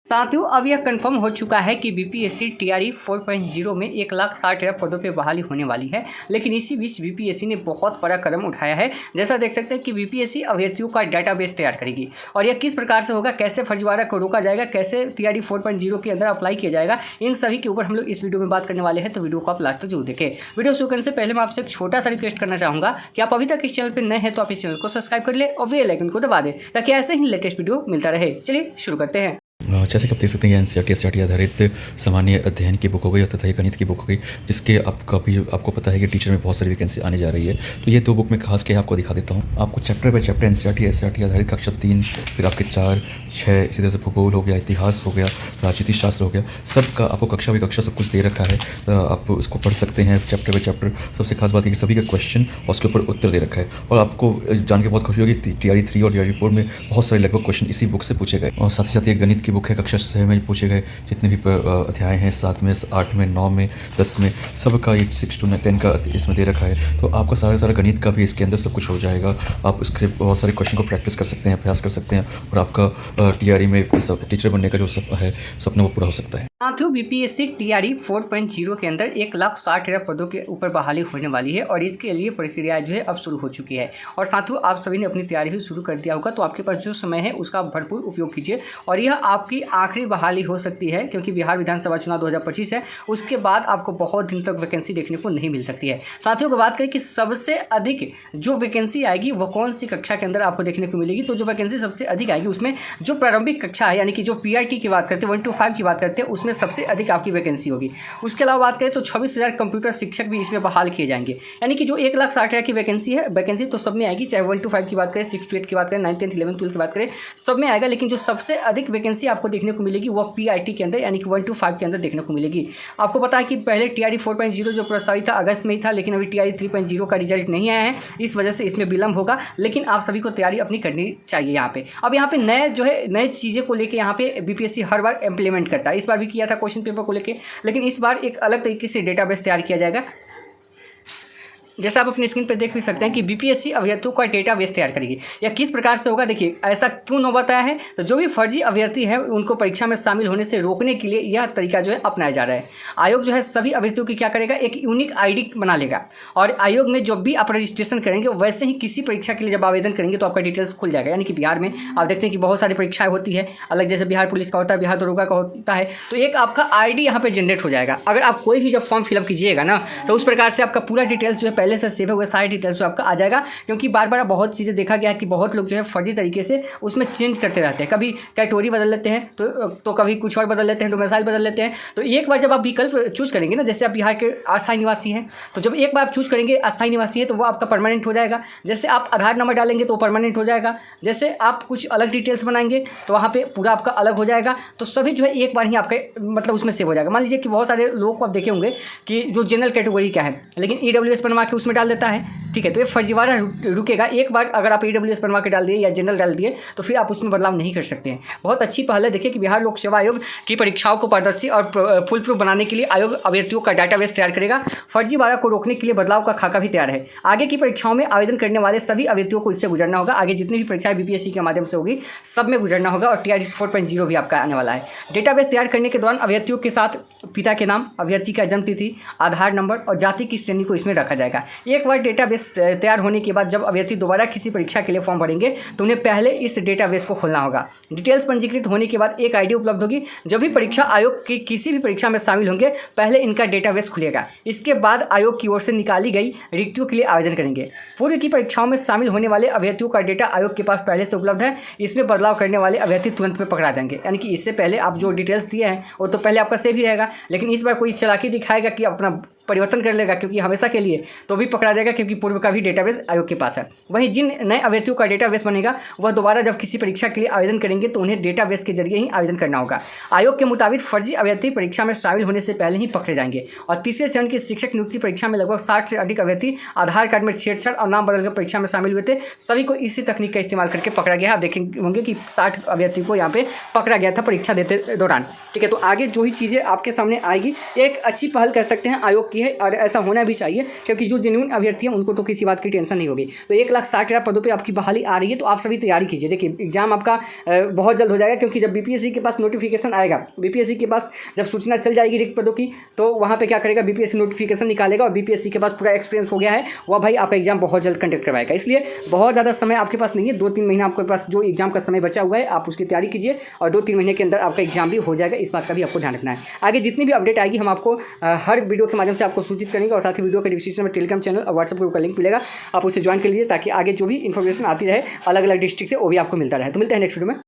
साथियों, अब यह कंफर्म हो चुका है कि बीपीएससी टीआरई 4.0 में 1,60,000 पदों पे बहाली होने वाली है। लेकिन इसी बीच बीपीएससी ने बहुत बड़ा कदम उठाया है। जैसा देख सकते हैं कि बीपीएससी अभ्यर्थियों का डाटाबेस तैयार करेगी और यह किस प्रकार से होगा, कैसे फर्जीवाड़ा को रोका जाएगा, कैसे टीआरई 4.0 के अंदर अप्लाई किया जाएगा, इन सभी के ऊपर हम लोग इस वीडियो में बात करने वाले हैं। तो वीडियो को आप लास्ट तक जरूर देखें। वीडियो शुरू करने से पहले मैं आपसे एक छोटा सा रिक्वेस्ट करना चाहूँगा कि आप अभी तक इस चैनल पर नए हैं तो आप इस चैनल को सब्सक्राइब कर ले और बेल आइकन को दबा दें ताकि ऐसे ही लेटेस्ट वीडियो मिलता रहे। चलिए शुरू करते हैं। जैसे कि आप देख सकते हैं ये एनसीईआरटी आधारित सामान्य अध्ययन की बुक हो गई तथा गणित की बुक हो गई, जिसके आपको पता है कि टीचर में बहुत सारी वैकेंसी आने जा रही है। तो ये दो बुक में खास क्या आपको दिखा देता हूँ। आपको चैप्टर बाय चैप्टर एनसीईआरटी आधारित कक्षा 3, फिर आपके 4, 6, इसी तरह से भूगोल हो गया, इतिहास हो गया, राजनीति शास्त्र हो गया, सबका आपको कक्षा बाई कक्षा सब कुछ दे रखा है। तो आप उसको पढ़ सकते हैं चैप्टर बाई चैप्टर। सबसे खास बात है कि सभी का क्वेश्चन और उसके ऊपर उत्तर दे रखा है। और आपको जान के बहुत खुशी होगी टीआरई 3 और टीआरई 4 में बहुत सारे लगभग क्वेश्चन इसी बुक से पूछे गए। और साथ ही साथ ये गणित की बुक है, कक्षा 6 में पूछे गए जितने भी अध्याय हैं, 7 में, 8 में, 9 में, 10 में, सबका ये 6 to 10 का इसमें दे रखा है। तो आपका सारा गणित का भी इसके अंदर सब कुछ हो जाएगा। आप इसके बहुत सारे क्वेश्चन को प्रैक्टिस कर सकते हैं, अभ्यास कर सकते हैं और आपका टीआरई में टीचर बनने का जो सपना वो पूरा हो सकता है। साथियों, बीपीएससी टीआरई 4.0 के अंदर 1,60,000 पदों के ऊपर बहाली होने वाली है और इसके लिए प्रक्रिया जो है अब शुरू हो चुकी है। और साथियों, आप सभी ने अपनी तैयारी भी शुरू कर दिया होगा, तो आपके पास जो समय है उसका भरपूर उपयोग कीजिए। और यह आपकी आखिरी बहाली हो सकती है क्योंकि बिहार विधानसभा चुनाव 2025 है, उसके बाद आपको बहुत दिन तक वैकेंसी देखने को नहीं मिल सकती है। साथियों को बात करें कि सबसे अधिक जो वैकेंसी आएगी वो कौन सी कक्षा के अंदर आपको देखने को मिलेगी, तो जो वैकेंसी सबसे अधिक आएगी उसमें जो प्रारंभिक कक्षा है, यानी कि जो पीआईटी की बात करते हैं, 1 to 5 की बात करते हैं, उसमें सबसे अधिक आपकी वैकेंसी होगी। उसके अलावा बात करें तो 26,000 कंप्यूटर शिक्षक भी इसमें बहाल किए जाएंगे। यानी कि जो 1,60,000 की वैकेंसी तो सब में आएगी, चाहे 1 to 5 की बात करें, 6 to 8 की बात करें, 9th 10th 11th 12th की बात करें, सब में आएगा। लेकिन जो सबसे अधिक वैकेंसी आपको देखने को मिलेगी वो पीआईटी के अंदर, यानी कि 1 to 5 के अंदर देखने को मिलेगी। आपको पता है कि पहले टीआरई 4.0 जो प्रस्तावित था अगस्त में ही था, लेकिन अभी टीआरई 3.0 का रिजल्ट नहीं आया है, इस वजह से इसमें विलंब होगा। लेकिन आप सभी को तैयारी अपनी करनी चाहिए यहाँ पे। अब यहाँ पे नए चीज़ें को लेकर यहाँ पे बीपीएससी हर बार इम्प्लीमेंट करता है। इस बार भी किया था क्वेश्चन पेपर को लेके, लेकिन इस बार एक अलग तरीके से डेटाबेस तैयार किया जाएगा। जैसा आप अपनी स्क्रीन पर देख भी सकते हैं कि बीपीएससी अभ्यर्थियों का डेटाबेस तैयार करेगी। यह किस प्रकार से होगा, देखिए ऐसा क्यों न बताया है, तो जो भी फर्जी अभ्यर्थी है उनको परीक्षा में शामिल होने से रोकने के लिए यह तरीका जो है अपनाया जा रहा है। आयोग जो है सभी अभ्यर्थियों की क्या करेगा, एक यूनिक आईडी बना लेगा और आयोग में जब भी आप रजिस्ट्रेशन करेंगे वैसे ही किसी परीक्षा के लिए जब आवेदन करेंगे तो आपका डिटेल्स खुल जाएगा। यानी कि बिहार में आप देखते हैं कि बहुत सारी परीक्षाएं होती है अलग, जैसे बिहार पुलिस का होता है, बिहार दरोगा का होता है, तो एक आपका आईडी यहाँ पे जनरेट हो जाएगा। अगर आप कोई भी जब फॉर्म फिलअप कीजिएगा ना, तो उस प्रकार से आपका पूरा डिटेल्स जो है पहले से सेव हुए डिटेल्स आपका आ जाएगा। क्योंकि बार बार बहुत चीज़ें देखा गया है कि बहुत लोग जो है फर्जी तरीके से उसमें चेंज करते रहते हैं, कभी कैटेगरी बदल लेते हैं तो कभी कुछ और बदल लेते हैं, डोमिसाइल बदल लेते हैं। तो एक बार जब आप विकल्प चूज करेंगे ना, जैसे आप बिहार के अस्थायी निवासी हैं, तो जब एक बार आप चूज करेंगे अस्थायी निवासी है तो वो आपका परमानेंट हो जाएगा। जैसे आप आधार नंबर डालेंगे तो परमानेंट हो जाएगा। जैसे आप कुछ अलग डिटेल्स बनाएंगे तो वहाँ पे पूरा आपका अलग हो जाएगा। तो सभी जो है एक बार ही आपके मतलब उसमें सेव हो जाएगा। मान लीजिए कि बहुत सारे लोगों को आप देखे होंगे कि जो जनरल कैटेगरी का है लेकिन ईडब्ल्यूएस बनवा के उसमें डाल देता है, ठीक है, तो ये फर्जीवाड़ा रुकेगा। एक बार अगर आप ईडब्ल्यूएस बनवा के डाल दिए या जनरल डाल दिए तो फिर आप उसमें बदलाव नहीं कर सकते हैं। बहुत अच्छी पहल है। देखिए कि बिहार लोक सेवा आयोग की परीक्षाओं को पारदर्शी और फुल प्रूफ बनाने के लिए आयोग अभ्यर्थियों का डाटाबेस तैयार करेगा। फर्जीवाड़ा को रोकने के लिए बदलाव का खाका भी तैयार है। आगे की परीक्षाओं में आवेदन करने वाले सभी अभ्यर्थियों को इससे गुजरना होगा। आगे जितनी भी परीक्षाएं बीपीएससी के माध्यम से होगी सब में गुजरना होगा और टीआरई 4.0 भी आपका आने वाला है। डेटाबेस तैयार करने के दौरान अभ्यर्थियों के साथ पिता के नाम, अभ्यर्थी का जन्म तिथि, आधार नंबर और जाति की श्रेणी को इसमें रखा जाएगा। एक बार डेटाबेस तैयार होने के बाद जब अभ्यर्थी दोबारा किसी परीक्षा के लिए फॉर्म भरेंगे तो उन्हें पहले इस डेटाबेस को खोलना होगा। डिटेल्स पंजीकृत होने के बाद एक आईडी उपलब्ध होगी। जब भी परीक्षा आयोग की किसी भी परीक्षा में शामिल होंगे पहले इनका डेटाबेस खुलेगा। इसके बाद आयोग की ओर से निकाली गई रिक्तियों के लिए आवेदन करेंगे। पूर्व की परीक्षाओं में शामिल होने वाले अभ्यर्थियों का डेटा आयोग के पास पहले से उपलब्ध है। इसमें बदलाव करने वाले अभ्यर्थी तुरंत में पकड़ा जाएंगे। यानी कि इससे पहले आप जो डिटेल्स दिए हैं वो तो पहले आपका सेव ही रहेगा, लेकिन इस बार कोई चालाकी दिखाएगा कि अपना परिवर्तन कर लेगा क्योंकि हमेशा के लिए, तो भी पकड़ा जाएगा क्योंकि पूर्व का भी डेटाबेस आयोग के पास है। वहीं जिन नए अभ्यर्थियों का डेटाबेस बनेगा वह दोबारा जब किसी परीक्षा के लिए आवेदन करेंगे तो उन्हें डेटाबेस के जरिए ही आवेदन करना होगा। आयोग के मुताबिक फर्जी अभ्यर्थी परीक्षा में शामिल होने से पहले ही पकड़े जाएंगे। और तीसरे चरण की शिक्षक नियुक्ति परीक्षा में लगभग 60 से अधिक अभ्यर्थी आधार कार्ड में छेड़छाड़ और नाम बदलकर परीक्षा में शामिल हुए थे। सभी को इसी तकनीक का इस्तेमाल करके पकड़ा गया। आप देखेंगे होंगे कि 60 अभ्यर्थी को यहाँ पे पकड़ा गया था परीक्षा देते दौरान, ठीक है। तो आगे जो ही चीज़ें आपके सामने आएगी एक अच्छी पहल कह सकते हैं आयोग की है और ऐसा होना भी चाहिए, क्योंकि जो जेन्युइन अभ्यर्थी हैं उनको तो किसी बात की टेंशन नहीं होगी। तो 1,60,000 पदों पर आपकी बहाली आ रही है, तो आप सभी तैयारी कीजिए। देखिए एग्जाम आपका बहुत जल्द हो जाएगा, क्योंकि जब बीपीएससी के पास नोटिफिकेशन आएगा, बीपीएससी के पास जब सूचना चल जाएगी रिक्त पदों की, तो वहाँ पे क्या करेगा, बीपीएससी नोटिफिकेशन निकालेगा और बीपीएससी के पास पूरा एक्सपीरियंस हो गया है, वह भाई आपका एग्जाम बहुत जल्द कंडक्ट करवाएगा। इसलिए बहुत ज़्यादा समय आपके पास नहीं है, 2-3 महीना आपके पास जो एग्जाम का समय बचा हुआ है आप उसकी तैयारी कीजिए और 2-3 महीने के अंदर आपका एग्जाम भी हो जाएगा। इस बात का भी आपको ध्यान रखना है। आगे जितनी भी अपडेट आएगी हम आपको हर वीडियो के माध्यम से आपको सूचित करेंगे, और साथ ही वीडियो के डिस्क्रिप्शन में टेलीग्राम चैनल और व्हाट्सएप ग्रुप का लिंक मिलेगा, आप उसे ज्वाइन कर लीजिए ताकि आगे जो भी इन्फॉर्मेशन आती रहे अलग अलग डिस्ट्रिक्ट से वो भी आपको मिलता रहे। तो मिलते हैं नेक्स्ट वीडियो में।